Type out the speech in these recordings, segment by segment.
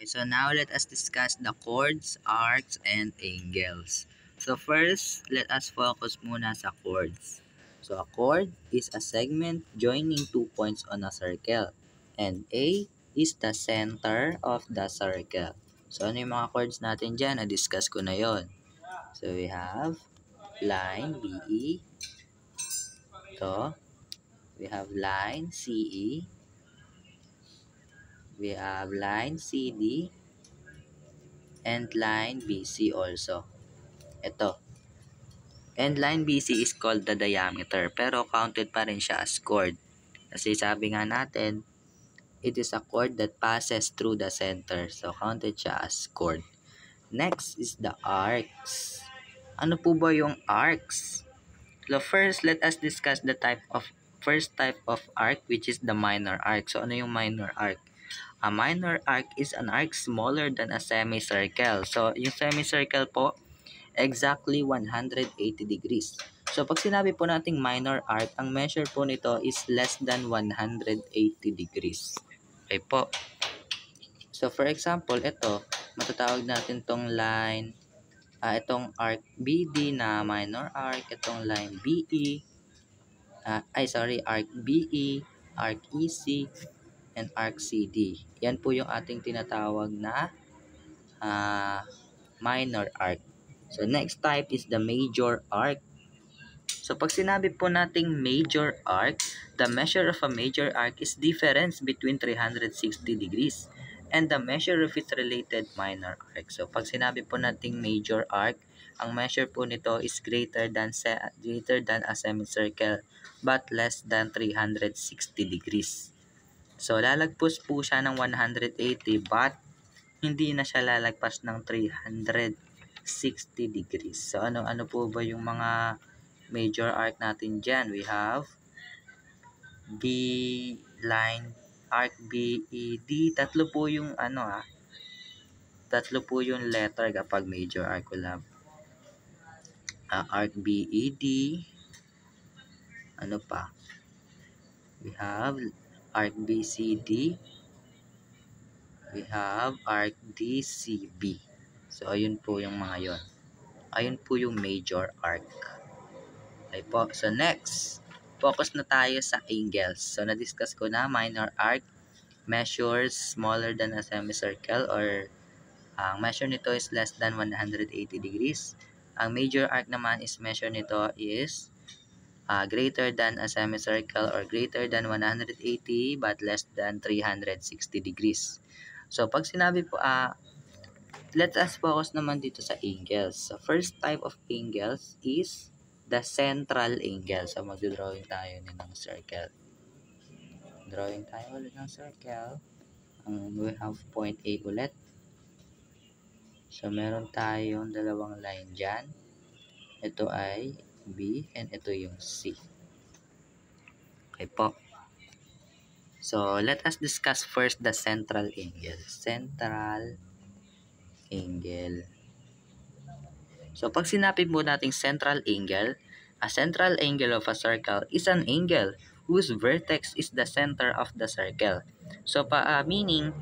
Okay, so now let us discuss the chords, arcs, and angles. So first, let us focus muna sa chords. So a chord is a segment joining two points on a circle. And A is the center of the circle. So ano yung mga chords natin dyan? Na-discuss ko na yon. So we have line BE. Ito. We have line CE. We have line CD. And line BC also. Ito. And line BC is called the diameter, pero counted pa rin siya as chord. Kasi sabi nga natin, it is a chord that passes through the center. So, counted siya as chord. Next is the arcs. Ano po ba yung arcs? So, first, let us discuss the first type of arc, which is the minor arc. So, ano yung minor arc? A minor arc is an arc smaller than a semicircle. So, yung semicircle po, exactly 180 degrees. So, pag sinabi po nating minor arc, ang measure po nito is less than 180 degrees. Okay po. So, for example, ito, matatawag natin tong line, itong arc BD na minor arc, itong line BE, arc BE, arc EC, and arc CD. Yan po yung ating tinatawag na minor arc. So, next type is the major arc. So, pag sinabi po nating major arc, the measure of a major arc is difference between 360 degrees and the measure of its related minor arc. So, pag sinabi po nating major arc, ang measure po nito is greater than a semicircle but less than 360 degrees. So, lalagpas po siya ng 180 but hindi na siya lalagpas ng 360 degrees. So, ano po ba yung mga major arc natin dyan? We have B line, arc BED. Tatlo po yung tatlo po yung letter kapag major arc. We'll have arc BED. Ano pa? We have arc BCD. We have arc DCB. So, ayun po yung mga yon. Ayun po yung major arc. Okay po. So, next, focus na tayo sa angles. So, na-discuss ko na minor arc measures smaller than a semicircle or ang measure nito is less than 180 degrees. Ang major arc naman is measure nito is greater than a semicircle or greater than 180 but less than 360 degrees. So, pag sinabi po, let us focus naman dito sa angles. So, first type of angles is the central angle. So, mag-drawing tayo ng circle. Drawing tayo ulit ng circle. We have point A ulit. So, meron tayong dalawang line dyan. Ito ay B and ito yung C. Okay po. So, let us discuss first the central angle. Central angle. So, pag sinabi mo nating central angle, a central angle of a circle is an angle whose vertex is the center of the circle. So, meaning,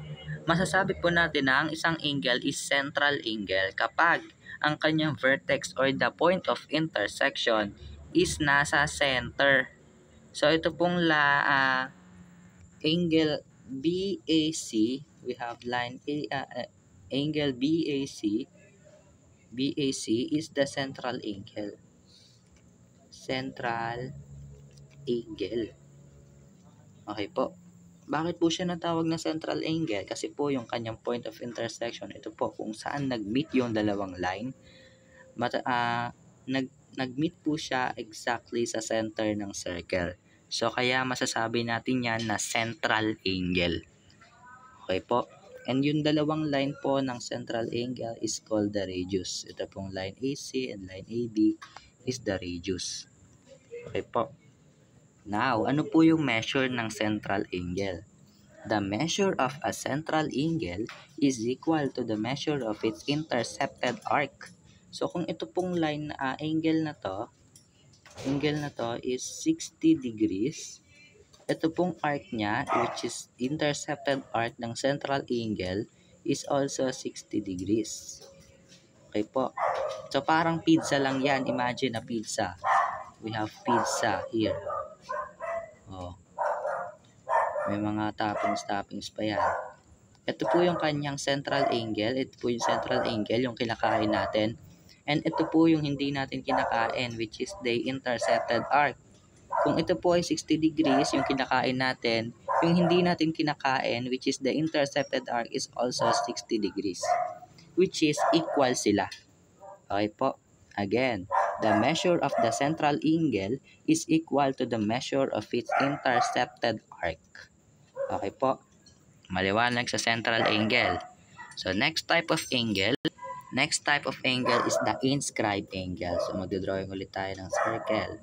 masasabi po natin na ang isang angle is central angle kapag ang kanyang vertex or the point of intersection is nasa center. So, ito pong angle BAC, we have line angle BAC. BAC is the central angle. Central angle. Okay po. Bakit po siya natawag na central angle? Kasi po yung kanyang point of intersection, ito po kung saan nag-meet yung dalawang line. Nag-meet po siya exactly sa center ng circle. So, kaya masasabi natin yan na central angle. Okay po. And yung dalawang line po ng central angle is called the radius. Ito pong line AC and line AB is the radius. Okay po. Now, ano po yung measure ng central angle? The measure of a central angle is equal to the measure of its intercepted arc. So, kung ito pong line angle na to is 60 degrees. Ito pong arc niya, which is intercepted arc ng central angle, is also 60 degrees. Okay po. So, parang pizza lang yan. Imagine a pizza. We have pizza here. Oh, may mga toppings pa yan. Ito po yung kanyang central angle. Ito po yung central angle, yung kinakain natin. And ito po yung hindi natin kinakain, which is the intercepted arc. Kung ito po ay 60 degrees, yung kinakain natin, yung hindi natin kinakain, which is the intercepted arc, is also 60 degrees. Which is equal sila. Okay po. Again, the measure of the central angle is equal to the measure of its intercepted arc. Okay po. Maliwanag sa central angle. So, next type of angle is the inscribed angle. So, magdodrawing ulit tayo ng circle.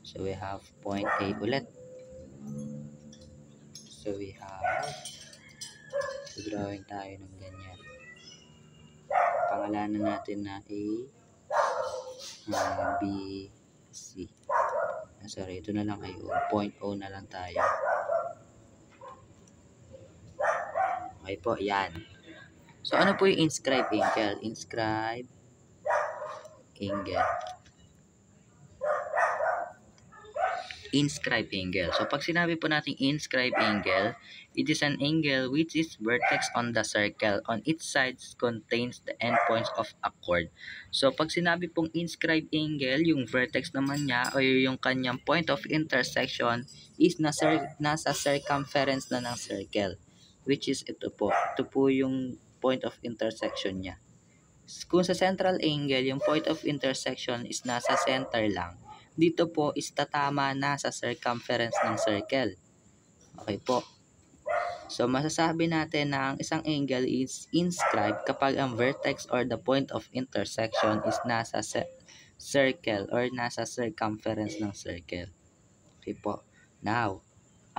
So, we have point A ulit. So, we have drawing tayo ng ganyan. Pangalanan natin na A, B, C. Sorry, ito na lang ay O. Point O na lang tayo. Okay po, yan. So, ano po yung inscribed angle? Inscribed angle. Inscribed angle. So, pag sinabi po natin inscribed angle, it is an angle which is vertex on the circle. On its sides contains the endpoints of a chord. So, pag sinabi pong inscribed angle, yung vertex naman niya o yung kanyang point of intersection is nasa circumference na ng circle. Which is ito po. Ito po yung point of intersection niya. Kung sa central angle, yung point of intersection is nasa center lang. Dito po is tatama na sa circumference ng circle. Okay po. So, masasabi natin na ang isang angle is inscribed kapag ang vertex or the point of intersection is nasa circle or nasa circumference ng circle. Okay po. Now,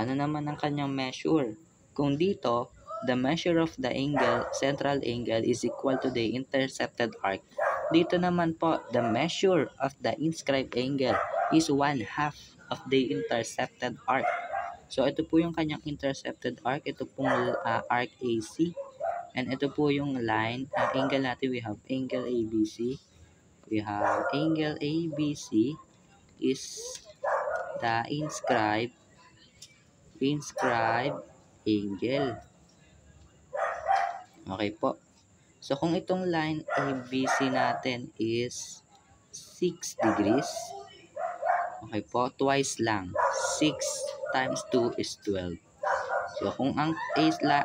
ano naman ang kanyang measure? Kung dito, the measure of the angle, central angle is equal to the intercepted arc. Dito naman po, the measure of the inscribed angle is 1/2 of the intercepted arc. So, ito po yung kanyang intercepted arc. Ito pong arc AC. And ito po yung line, angle natin. We have angle ABC. We have angle ABC is the inscribed angle. Okay po. So, kung itong line ABC natin is 6 degrees, okay po, twice lang. 6 times 2 is 12. So, kung ang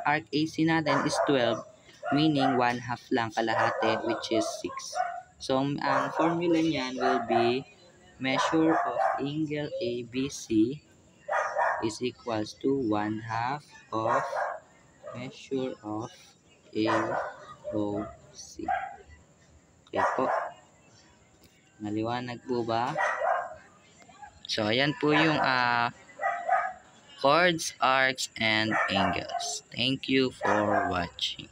arc AC natin is 12, meaning 1/2 lang kalahati, which is 6. So, ang formula niyan will be measure of angle ABC is equals to 1/2 of measure of AOC. Okay po. Naliwanag po ba? So, ayan po yung chords, arcs, and angles. Thank you for watching.